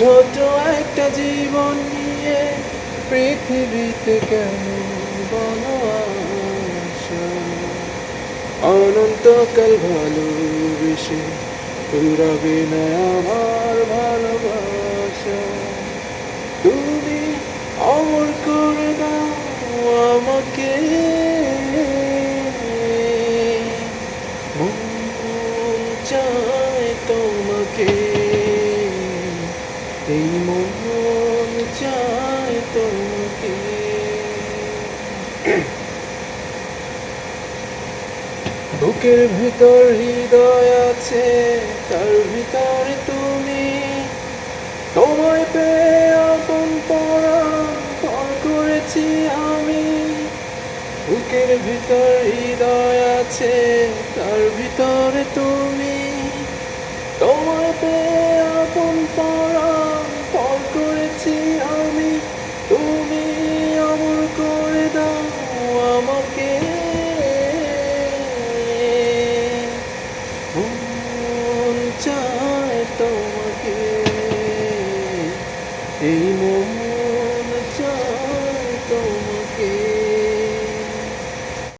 ছোট একটা জীবন নিয়ে পৃথিবীতে কেন বলো আশা? অনন্তকাল ভালোবেসে ফুরাবে না আমার ভালোবাসা। তুমি অমর করে দাও আমাকে, মন চায় তোমাকে, এই মন চায় তোমাকে। বুকের ভিতর হৃদয় আছে, তার ভিতরে তুমি। তোমায় পেয়ে আপন পরাণ পর করেছি আমি। বুকের ভিতর হৃদয় আছে, তার ভিতরে তুমি। তোমায় পেয়ে আপন পরাণ পর করেছি আমি। তুমি অমর করে দাও আমাকে, মন চায় তোমাকে, এই মন